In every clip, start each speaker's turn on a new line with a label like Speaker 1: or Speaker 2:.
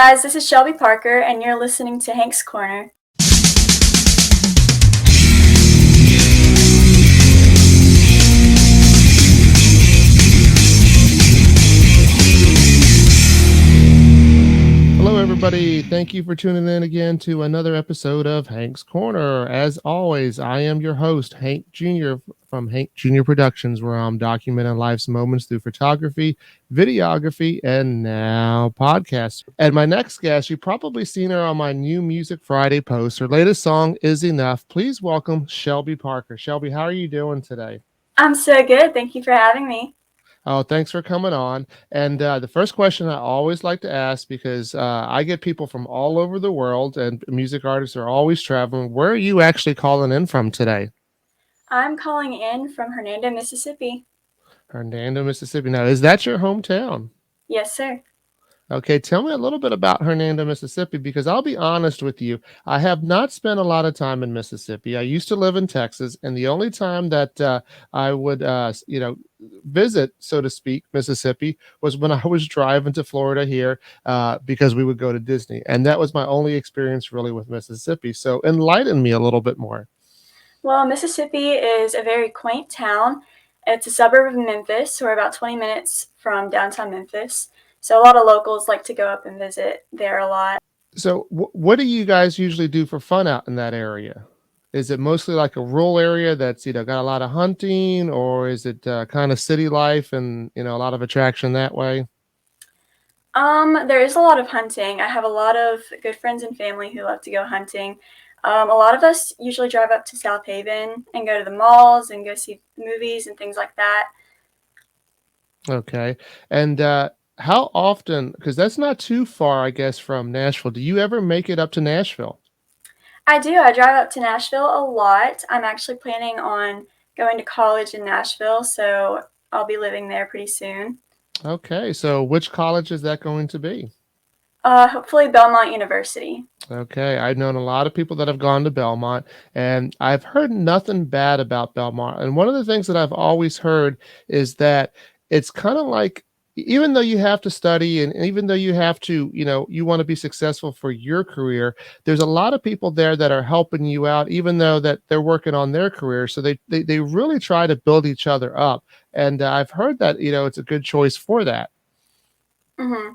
Speaker 1: guys, this is Shelby Parker, and you're listening to Hank's Corner.
Speaker 2: Hello, everybody. Thank you for tuning in again to another episode of Hank's Corner. As always, I am your host, Hank Jr. from Hank Jr. Productions, where I'm documenting life's moments through photography, videography, and now podcasts. And my next guest, you've probably seen her on my new Music Friday post. Her latest song is Enough. Please welcome Shelby Parker. Shelby, how are you doing today?
Speaker 1: I'm so good. Thank you for having me.
Speaker 2: Oh, thanks for coming on. And the first question I always like to ask, because I get people from all over the world and music artists are always traveling. Where are you actually calling in from today?
Speaker 1: I'm calling in from Hernando, Mississippi.
Speaker 2: Hernando, Mississippi. Now, is that your hometown?
Speaker 1: Yes, sir.
Speaker 2: Okay, tell me a little bit about Hernando, Mississippi, because I'll be honest with you. I have not spent a lot of time in Mississippi. I used to live in Texas, and the only time that I would, visit, so to speak, Mississippi was when I was driving to Florida here because we would go to Disney. And that was my only experience really with Mississippi. So enlighten me a little bit more.
Speaker 1: Well, Mississippi is a very quaint town. It's a suburb of Memphis, so we're about 20 minutes from downtown Memphis. So a lot of locals like to go up and visit there a lot.
Speaker 2: So, what do you guys usually do for fun out in that area? Is it mostly like a rural area that's got a lot of hunting, or is it kind of city life and a lot of attraction that way?
Speaker 1: There is a lot of hunting. I have a lot of good friends and family who love to go hunting. A lot of us usually drive up to South Haven and go to the malls and go see movies and things like that.
Speaker 2: Okay, and how often? Because that's not too far, I guess, from Nashville. Do you ever make it up to Nashville?
Speaker 1: I do. I drive up to Nashville a lot. I'm actually planning on going to college in Nashville, so I'll be living there pretty soon.
Speaker 2: Okay, so which college is that going to be?
Speaker 1: Hopefully Belmont University.
Speaker 2: Okay, I've known a lot of people that have gone to Belmont, and I've heard nothing bad about Belmont. And one of the things that I've always heard is that it's kind of like, even though you have to study and even though you have to, you want to be successful for your career, there's a lot of people there that are helping you out, even though that they're working on their career. So they really try to build each other up. And I've heard that, it's a good choice for that.
Speaker 1: hmm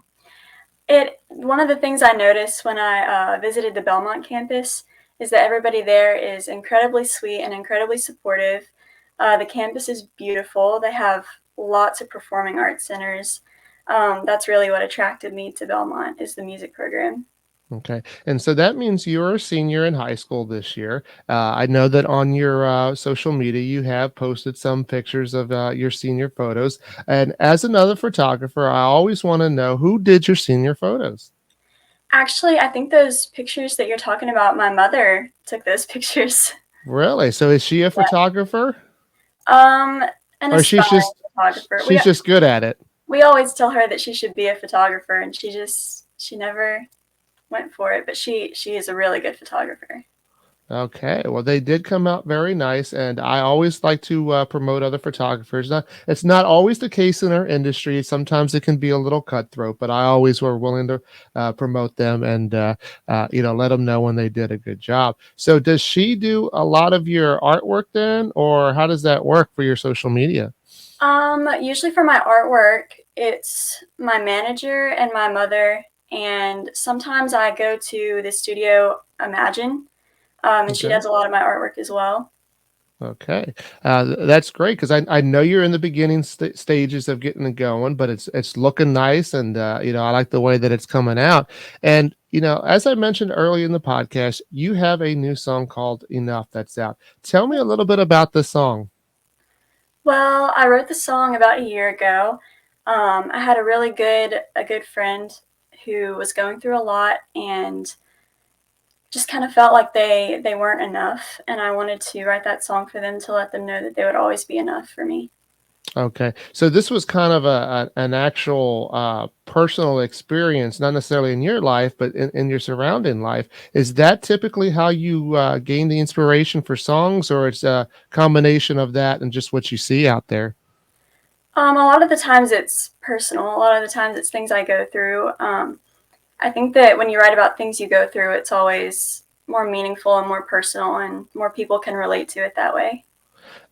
Speaker 1: It One of the things I noticed when I visited the Belmont campus is that everybody there is incredibly sweet and incredibly supportive. The campus is beautiful. They have lots of performing arts centers. That's really what attracted me to Belmont is the music program.
Speaker 2: Okay. And so that means you're a senior in high school this year. I know that on your social media, you have posted some pictures of your senior photos. And as another photographer, I always want to know who did your senior photos?
Speaker 1: Actually, I think those pictures that you're talking about, my mother took those pictures.
Speaker 2: Really? So is she a
Speaker 1: Yeah.
Speaker 2: photographer?
Speaker 1: Um, an
Speaker 2: Or she's
Speaker 1: aspiring
Speaker 2: just
Speaker 1: photographer.
Speaker 2: she's just good at it?
Speaker 1: We always tell her that she should be a photographer, and she never went for it. But she is a really good photographer.
Speaker 2: Okay, well, they did come out very nice, and I always like to promote other photographers. It's not always the case in our industry. Sometimes it can be a little cutthroat, but I always were willing to promote them and let them know when they did a good job. So, does she do a lot of your artwork then, or how does that work for your social media?
Speaker 1: Usually for my artwork, it's my manager and my mother, and sometimes I go to the studio Imagine, and she
Speaker 2: Okay.
Speaker 1: does a lot of my artwork as well.
Speaker 2: Okay, that's great because I know you're in the beginning stages of getting it going, but it's looking nice, and I like the way that it's coming out. And as I mentioned early in the podcast, you have a new song called "Enough" that's out. Tell me a little bit about the song.
Speaker 1: Well, I wrote the song about a year ago. I had a good friend who was going through a lot and just kind of felt like they weren't enough, and I wanted to write that song for them to let them know that they would always be enough for me.
Speaker 2: Okay, so this was kind of an actual personal experience, not necessarily in your life, but in your surrounding life. Is that typically how you gain the inspiration for songs, or it's a combination of that and just what you see out there?
Speaker 1: A lot of the times it's personal. A lot of the times it's things I go through. I think that when you write about things you go through, it's always more meaningful and more personal, and more people can relate to it that way.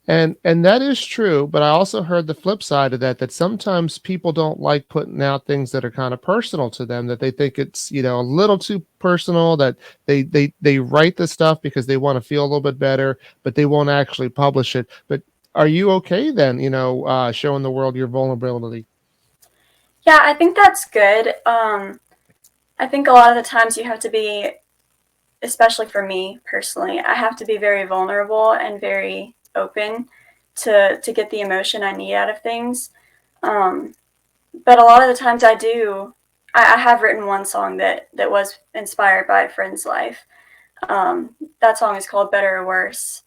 Speaker 2: And that is true, but I also heard the flip side of that, that sometimes people don't like putting out things that are kind of personal to them, that they think it's, a little too personal, that they write the stuff because they want to feel a little bit better, but they won't actually publish it. But are you okay then, showing the world your vulnerability?
Speaker 1: Yeah, I think that's good. I think a lot of the times you have to be, especially for me personally, I have to be very vulnerable and very open to get the emotion I need out of things. Um, but a lot of the times I do. I have written one song that was inspired by a friend's life. That song is called "Better or Worse,"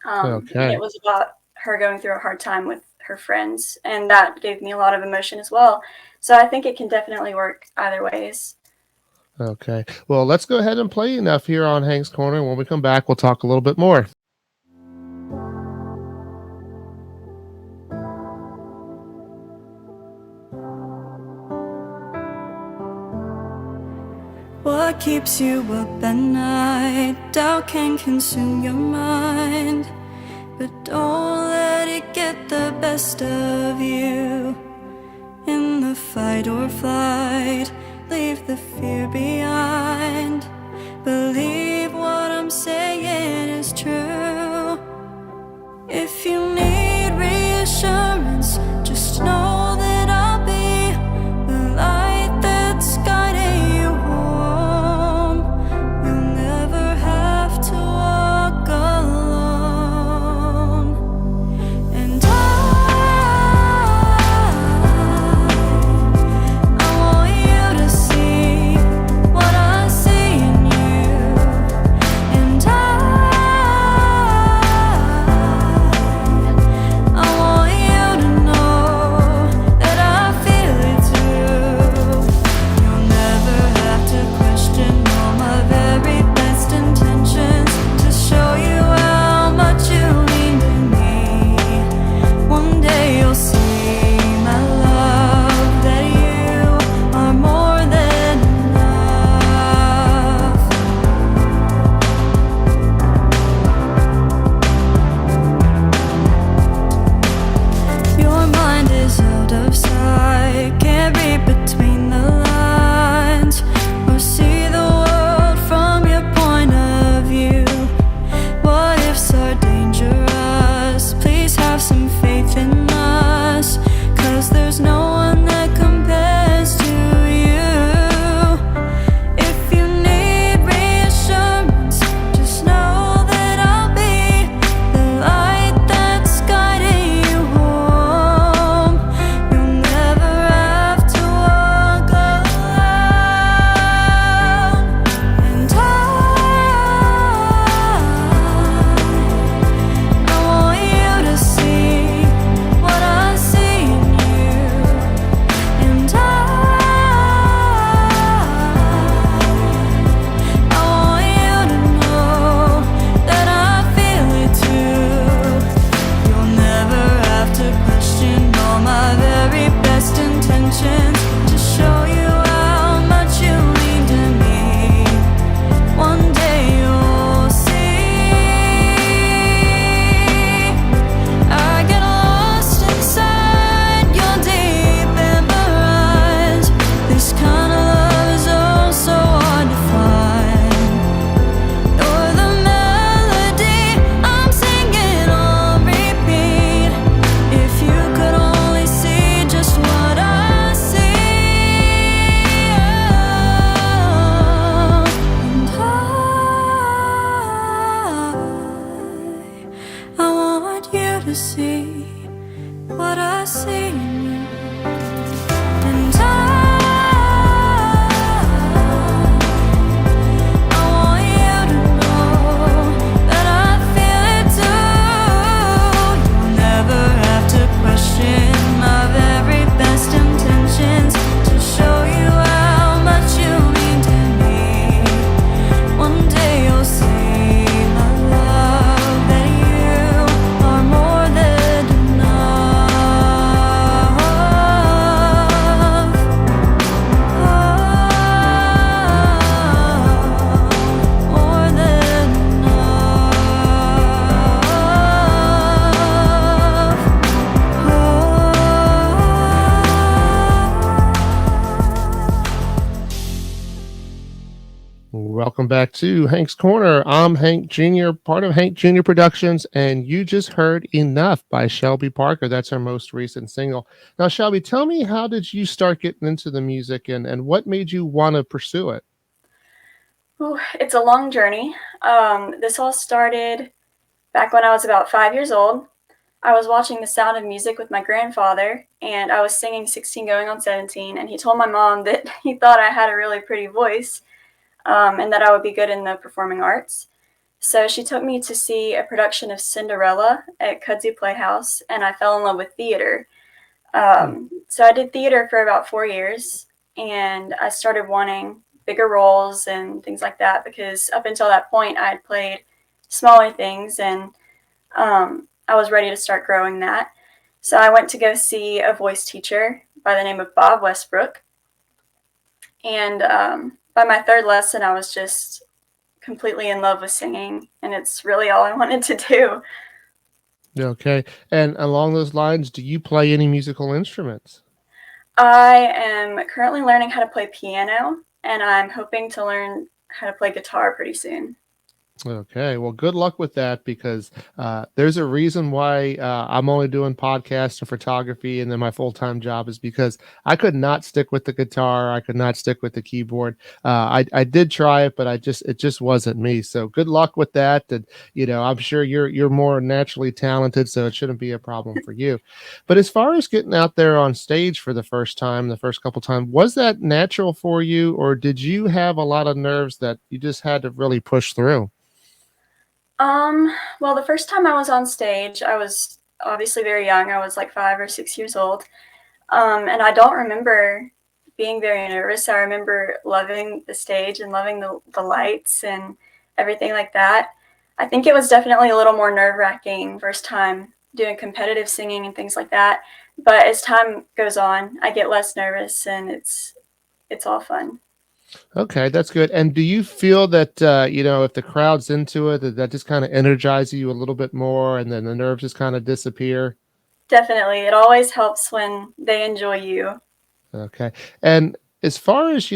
Speaker 1: and it
Speaker 2: Okay.
Speaker 1: was about her going through a hard time with her friends, and that gave me a lot of emotion as well. So I think it can definitely work either ways.
Speaker 2: Okay. Well, let's go ahead and play enough here on Hank's Corner. When we come back, we'll talk a little bit more.
Speaker 3: What keeps you up at night? Doubt can consume your mind, but don't let it get the best of you. In the fight or flight, leave the fear behind. Believe what I'm saying is true. If you need reassurance, just know that I'll be the light that's guiding you home. You'll never have to walk alone. And I want you to
Speaker 2: Welcome back to Hank's Corner. I'm Hank Jr., part of Hank Jr. Productions, and you just heard Enough by Shelby Parker. That's her most recent single. Now, Shelby, tell me, how did you start getting into the music, and what made you want to pursue it?
Speaker 1: Ooh, it's a long journey. This all started back when I was about 5 years old. I was watching The Sound of Music with my grandfather, and I was singing 16 going on 17, and he told my mom that he thought I had a really pretty voice, and that I would be good in the performing arts. So she took me to see a production of Cinderella at Kudzu Playhouse, and I fell in love with theater.
Speaker 2: Hmm.
Speaker 1: So I did theater for about 4 years, and I started wanting bigger roles and things like that, because up until that point I had played smaller things, and I was ready to start growing that. So I went to go see a voice teacher by the name of Bob Westbrook, and by my third lesson I was just completely in love with singing, and it's really all I wanted to do.
Speaker 2: Okay. And along those lines, do you play any musical instruments?
Speaker 1: I am currently learning how to play piano, and I'm hoping to learn how to play guitar pretty soon.
Speaker 2: Okay, well, good luck with that, because there's a reason why I'm only doing podcasts and photography, and then my full time job is because I could not stick with the guitar. I could not stick with the keyboard. I did try it, but it just wasn't me. So good luck with that. And I'm sure you're more naturally talented, so it shouldn't be a problem for you. But as far as getting out there on stage for the first time, the first couple times, was that natural for you, or did you have a lot of nerves that you just had to really push through?
Speaker 1: Well, the first time I was on stage, I was obviously very young. I was like 5 or 6 years old. And I don't remember being very nervous. I remember loving the stage and loving the lights and everything like that. I think it was definitely a little more nerve-wracking first time doing competitive singing and things like that. But as time goes on, I get less nervous, and it's all fun.
Speaker 2: Okay, that's good. And do you feel that if the crowd's into it, that just kind of energizes you a little bit more, and then the nerves just kind of disappear?
Speaker 1: Definitely. It always helps when they enjoy you.
Speaker 2: Okay. And as far as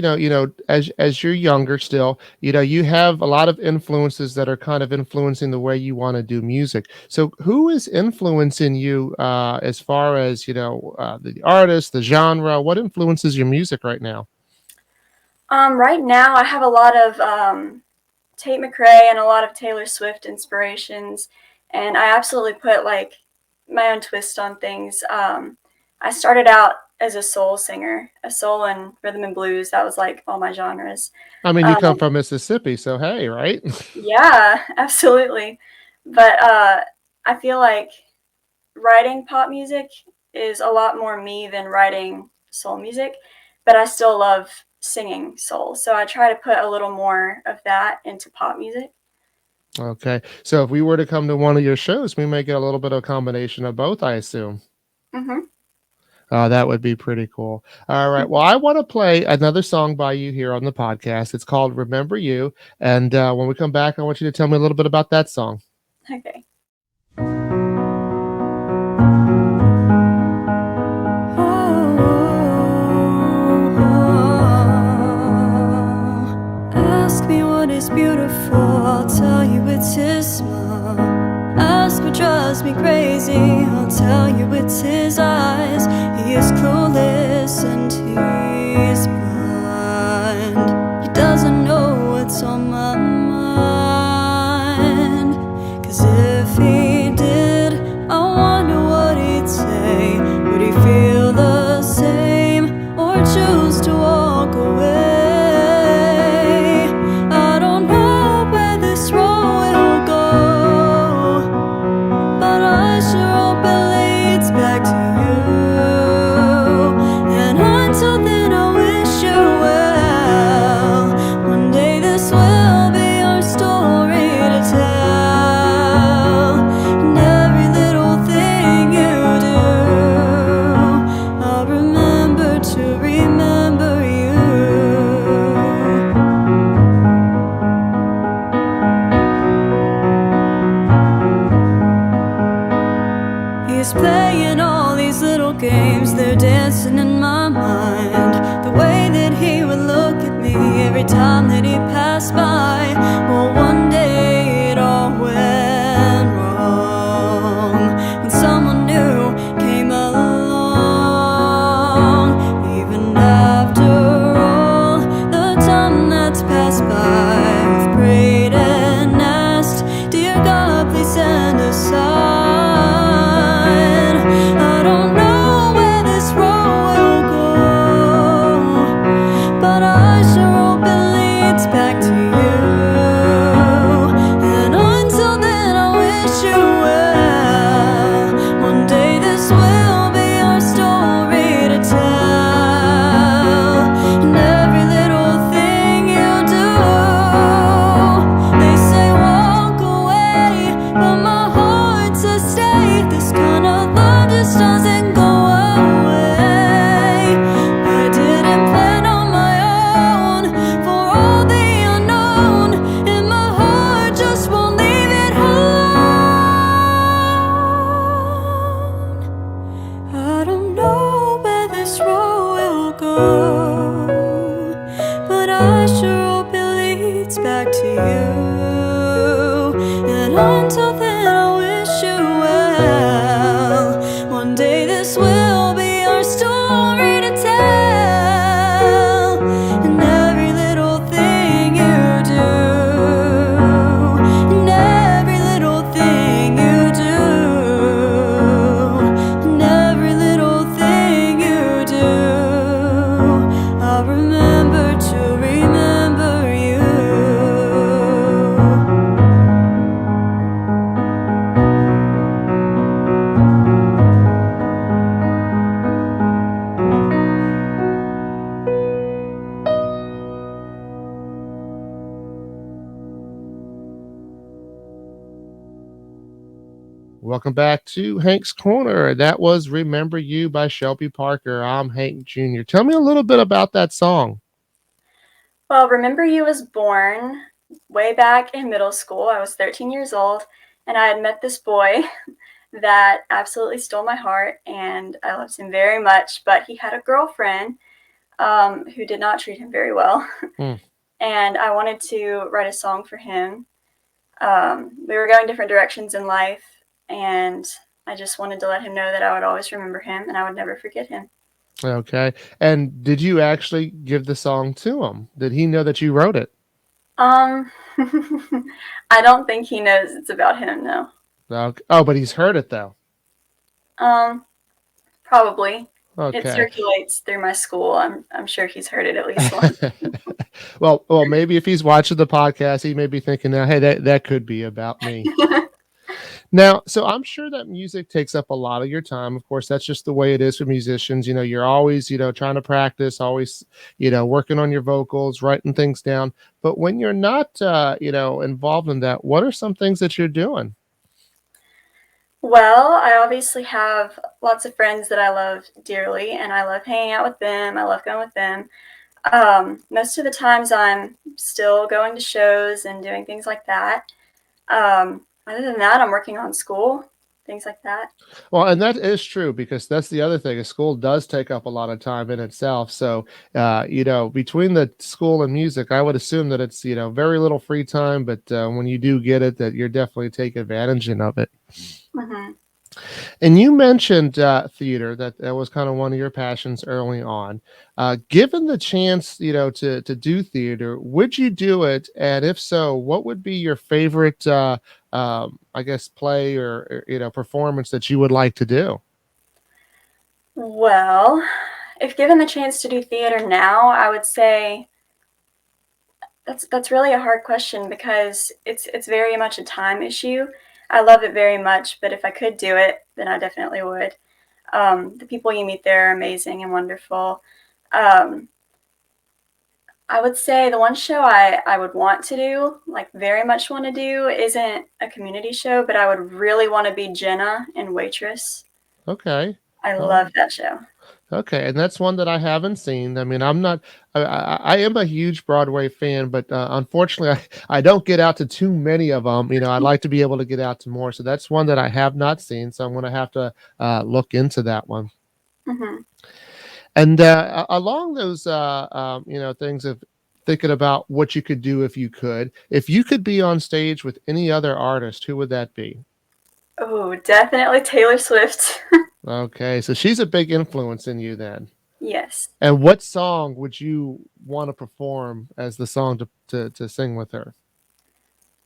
Speaker 2: as you're younger still, you have a lot of influences that are kind of influencing the way you want to do music. So who is influencing you as far as the artist, the genre? What influences your music right now?
Speaker 1: Right now, I have a lot of Tate McRae and a lot of Taylor Swift inspirations, and I absolutely put like my own twist on things. I started out as a soul singer, a soul and rhythm and blues. That was like all my genres.
Speaker 2: I mean, you come
Speaker 1: Um,
Speaker 2: from Mississippi, so hey, right?
Speaker 1: yeah, absolutely. But I feel like writing pop music is a lot more me than writing soul music, but I still love singing soul. So I try to put a little more of that into pop music.
Speaker 2: Okay. So if we were to come to one of your shows, we may get a little bit of a combination of both, I assume.
Speaker 1: Hmm.
Speaker 2: That would be pretty cool. All right. Well, I want to play another song by you here on the podcast. It's called Remember You. And when we come back, I want you to tell me a little bit about that song.
Speaker 1: Okay.
Speaker 3: Ask me what is beautiful, I'll tell you it's his smile. Ask what drives me crazy, I'll tell you it's his eyes. He is clueless and he's blind. He doesn't know what's on my mind. 'Cause if he did, I wonder what he'd say. Would he feel the same or choose to walk away? I don't know where this road will go, but I sure hope it leads back to you. you. And until then, I wish you well. One day this will be our story to tell. And every little thing you do, and every little thing you do, and every little thing you do, I'll remember to remember you.
Speaker 2: Welcome back to Hank's Corner. That was Remember You by Shelby Parker. I'm Hank Jr. Tell me a little bit about that song.
Speaker 1: Well, Remember You was born way back in middle school. I was 13 years old, and I had met this boy that absolutely stole my heart, and I loved him very much. But he had a girlfriend who did not treat him very well,
Speaker 2: Hmm.
Speaker 1: and I wanted to write a song for him. We were going different directions in life, and I just wanted to let him know that I would always remember him and I would never forget him.
Speaker 2: Okay. And did you actually give the song to him? Did he know that you wrote it?
Speaker 1: Um, I don't think he knows it's about him, no.
Speaker 2: Okay. Oh, but he's heard it though.
Speaker 1: Um, Probably. It
Speaker 2: Okay.
Speaker 1: circulates through my school. I'm sure he's heard it at least once.
Speaker 2: Well, maybe if he's watching the podcast, he may be thinking now, hey, that could be about me. Now, so I'm sure that music takes up a lot of your time. Of course, that's just the way it is for musicians. You're always, trying to practice, always, working on your vocals, writing things down. But when you're not, involved in that, what are some things that you're doing?
Speaker 1: Well, I obviously have lots of friends that I love dearly, and I love hanging out with them. I love going with them. Most of the times I'm still going to shows and doing things like that. Other than that, I'm working on school, things like that.
Speaker 2: Well, and that is true because that's the other thing. Is school does take up a lot of time in itself. So, between the school and music, I would assume that it's very little free time. But when you do get it, that you're definitely taking advantage of it.
Speaker 1: Hmm.
Speaker 2: And you mentioned theater, that was kind of one of your passions early on. Given the chance, to do theater, would you do it? And if so, what would be your favorite, I guess, play or performance that you would like to do?
Speaker 1: Well, if given the chance to do theater now, I would say that's really a hard question because it's very much a time issue. I love it very much, but if I could do it, then I definitely would. The people you meet there are amazing and wonderful. Um, I would say the one show I would want to do, like very much want to do, isn't a community show, but I would really want to be Jenna in Waitress.
Speaker 2: Okay.
Speaker 1: I
Speaker 2: Oh,
Speaker 1: love that show.
Speaker 2: okay, and that's one that I haven't seen. I mean, I'm not. I am a huge Broadway fan, but unfortunately, I don't get out to too many of them. I'd like to be able to get out to more. So that's one that I have not seen. So I'm going to have to look into that one.
Speaker 1: Hmm.
Speaker 2: And along those, things of thinking about what you could do if you could be on stage with any other artist, who would that be?
Speaker 1: Oh, definitely Taylor Swift.
Speaker 2: Okay, so she's a big influence in you then.
Speaker 1: Yes.
Speaker 2: And what song would you want to perform as the song to sing with her?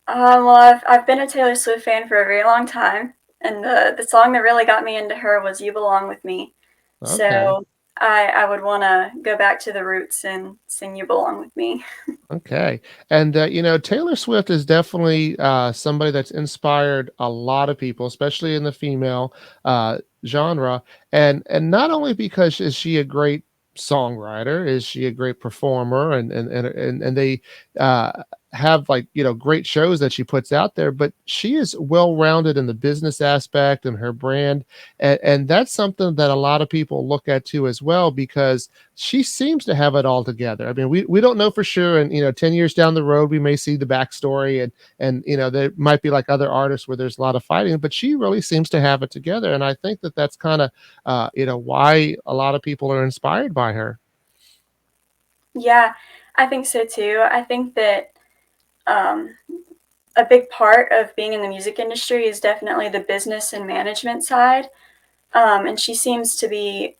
Speaker 1: Well, I've been a Taylor Swift fan for a very long time, and the song that really got me into her was "You Belong with Me."
Speaker 2: Okay.
Speaker 1: So I would want to go back to the roots and sing "You Belong with Me."
Speaker 2: Okay. And, Taylor Swift is definitely somebody that's inspired a lot of people, especially in the female genre. And not only because is she a great songwriter, is she a great performer, and they uh, have like, great shows that she puts out there, but she is well rounded in the business aspect and her brand. And that's something that a lot of people look at too as well because she seems to have it all together. I mean, we don't know for sure. And, 10 years down the road, we may see the backstory and, there might be like other artists where there's a lot of fighting, but she really seems to have it together. And I think that that's kind of, why a lot of people are inspired by her.
Speaker 1: Yeah, I think so too. I think that um, a big part of being in the music industry is definitely the business and management side. And she seems to be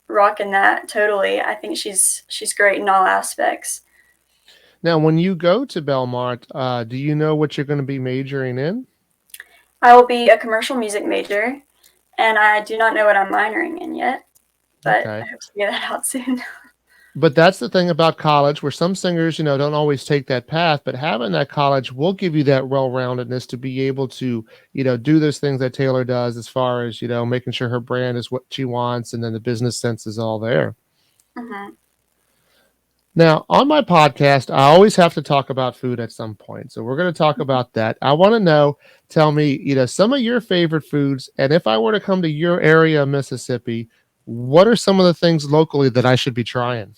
Speaker 1: rocking that totally. I think she's great in all aspects.
Speaker 2: Now, when you go to Belmont, do you know what you're going to be majoring in?
Speaker 1: I will be a commercial music major, and I do not know what I'm minoring in yet, but I
Speaker 2: Okay.
Speaker 1: hope to figure that out soon.
Speaker 2: But that's the thing about college, where some singers, don't always take that path, but having that college will give you that well-roundedness to be able to, do those things that Taylor does as far as, making sure her brand is what she wants and then the business sense is all there.
Speaker 1: Hmm.
Speaker 2: Now, on my podcast, I always have to talk about food at some point. So we're going to talk about that. I want to know, tell me, some of your favorite foods. And if I were to come to your area of Mississippi, what are some of the things locally that I should be trying?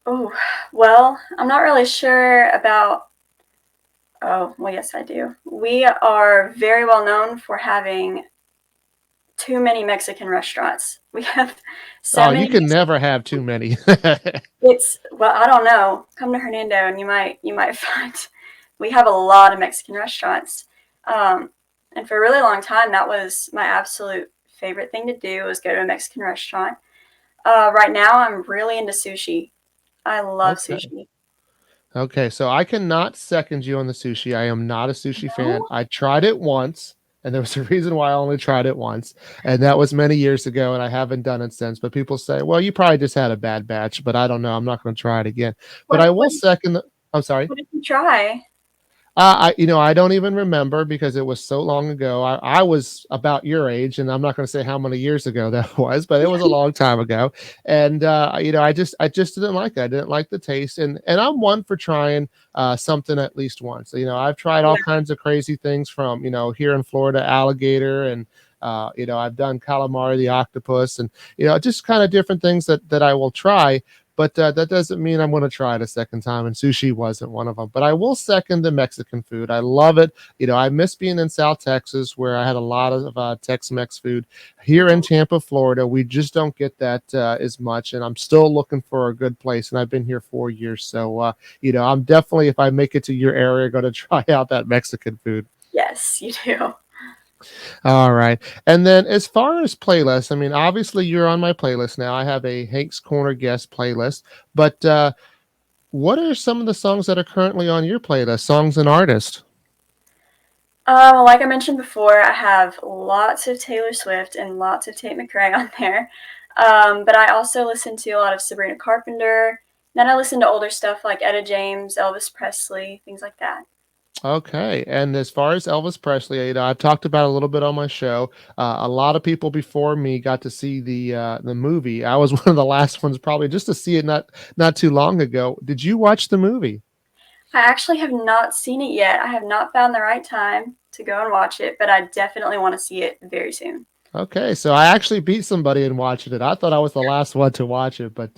Speaker 1: Oh, well, I'm not really sure about. Oh, well, yes, I do. We are very well known for having too many Mexican restaurants. We have so
Speaker 2: Oh, you
Speaker 1: many
Speaker 2: can
Speaker 1: Mexican.
Speaker 2: never have too many.
Speaker 1: It's well, I don't know. Come to Hernando, and you might find we have a lot of Mexican restaurants. Um, and for a really long time, that was my absolute favorite thing to do was go to a Mexican restaurant. Right now, I'm really into sushi. I love
Speaker 2: Okay.
Speaker 1: sushi.
Speaker 2: Okay, so I cannot second you on the sushi. I am not a sushi fan.
Speaker 1: No?
Speaker 2: I tried it once, and there was a reason why I only tried it once, and that was many years ago, and I haven't done it since. But people say, "Well, you probably just had a bad batch," but I don't know. I'm not going to try it again. But I
Speaker 1: What
Speaker 2: will
Speaker 1: what
Speaker 2: second the. I'm sorry.
Speaker 1: what did you try?
Speaker 2: I don't even remember because it was so long ago. I was about your age, and I'm not going to say how many years ago that was, but it was a long time ago. And I just didn't like it. I didn't like the taste, and I'm one for trying something at least once. I've tried all
Speaker 1: Yeah,
Speaker 2: kinds of crazy things from here in Florida, alligator, and I've done calamari, the octopus, and just kind of different things that I will try. But that doesn't mean I'm going to try it a second time. And sushi wasn't one of them. But I will second the Mexican food. I love it. I miss being in South Texas where I had a lot of Tex-Mex food. Here in
Speaker 1: mhm,
Speaker 2: Tampa, Florida, we just don't get that as much. And I'm still looking for a good place. And I've been here 4 years. So, I'm definitely, if I make it to your area, going to try out that Mexican food.
Speaker 1: yes, you do.
Speaker 2: All right. And then as far as playlists, I mean, obviously you're on my playlist now. I have a Hank's Corner guest playlist, but what are some of the songs that are currently on your playlist, songs and artists?
Speaker 1: Like I mentioned before, I have lots of Taylor Swift and lots of Tate McRae on there. But I also listen to a lot of Sabrina Carpenter. Then I listen to older stuff like Etta James, Elvis Presley, things like that.
Speaker 2: Okay. And as far as Elvis Presley, I've talked about it a little bit on my show. A lot of people before me got to see the movie. I was one of the last ones probably just to see it not too long ago. Did you watch the movie?
Speaker 1: I actually have not seen it yet. I have not found the right time to go and watch it, but I definitely want to see it very soon.
Speaker 2: Okay, so I actually beat somebody in watching it. I thought I was the last one to watch it, but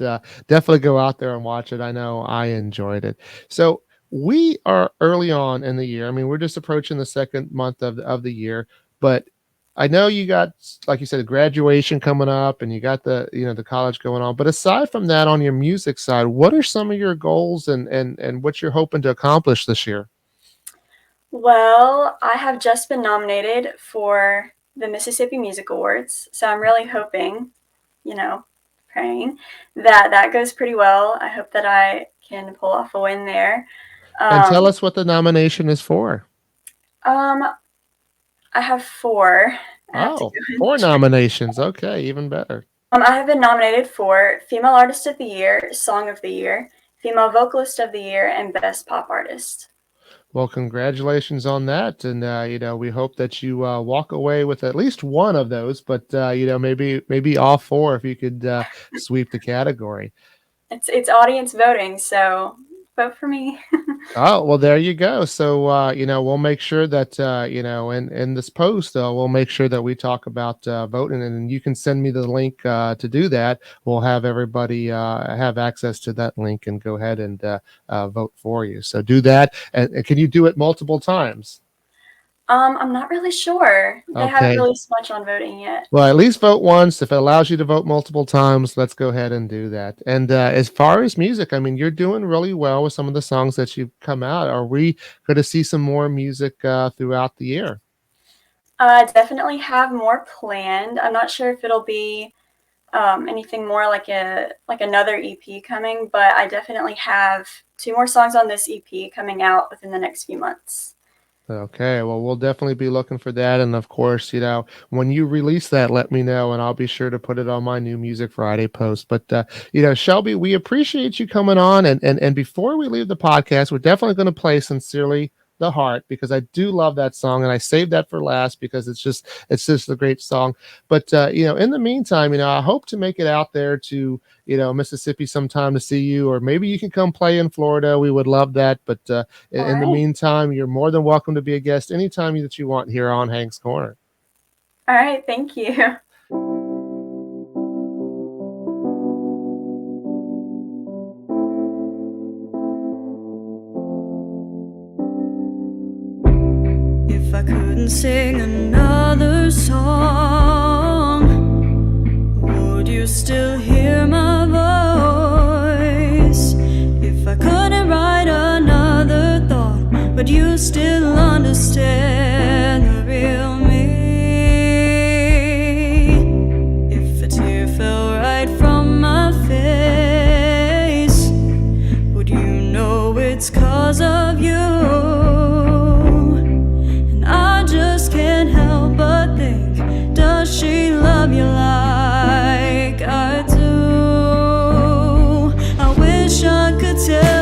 Speaker 2: definitely go out there and watch it. I know I enjoyed it. So we are early on in the year. I mean, we're just approaching the second month of the year, but I know you got, like you said, graduation coming up, and you got the college going on. But aside from that, on your music side, what are some of your goals and what you're hoping to accomplish this year?
Speaker 1: Well, I have just been nominated for the Mississippi Music Awards, so I'm really hoping, you know, praying that that goes pretty well. I hope that I can pull off a win there.
Speaker 2: And tell
Speaker 1: Um,
Speaker 2: us what the nomination is for.
Speaker 1: um, I have four. I have to
Speaker 2: Oh,
Speaker 1: go and
Speaker 2: four
Speaker 1: check.
Speaker 2: nominations. Okay, even better.
Speaker 1: I have been nominated for Female Artist of the Year, Song of the Year, Female Vocalist of the Year, and Best Pop Artist.
Speaker 2: Well, congratulations on that, and we hope that you walk away with at least one of those, but maybe all four if you could sweep the category.
Speaker 1: It's audience voting, so vote for me.
Speaker 2: Oh, well, there you go. So, we'll make sure that, in this post, we'll make sure that we talk about voting, and you can send me the link to do that. We'll have everybody have access to that link and go ahead and vote for you. So do that. And can you do it multiple times?
Speaker 1: I'm not really sure. They haven't
Speaker 2: Okay.
Speaker 1: released much on voting yet.
Speaker 2: Well, at least vote once. If it allows you to vote multiple times, let's go ahead and do that. And as far as music, I mean, you're doing really well with some of the songs that you've come out. Are we going to see some more music throughout the year?
Speaker 1: I definitely have more planned. I'm not sure if it'll be anything more like another EP coming, but I definitely have 2 more songs on this EP coming out within the next few months.
Speaker 2: Okay, well, we'll definitely be looking for that. And of course, when you release that, let me know, and I'll be sure to put it on my new Music Friday post. But, Shelby, we appreciate you coming on. And before we leave the podcast, we're definitely going to play Sincerely the Heart because I do love that song. And I saved that for last because it's just a great song. But, in the meantime, I hope to make it out there to, Mississippi sometime to see you, or maybe you can come play in Florida. We would love that. But,
Speaker 1: All
Speaker 2: in the
Speaker 1: right.
Speaker 2: meantime, you're more than welcome to be a guest anytime that you want here on Hank's Corner.
Speaker 1: All right. Thank you.
Speaker 3: If I couldn't sing another song, would you still hear my voice? If I couldn't write another thought, would you still understand the real me? If a tear fell right from my face, would you know it's 'cause of you? Can't help but think, does she love you like I do? I wish I could tell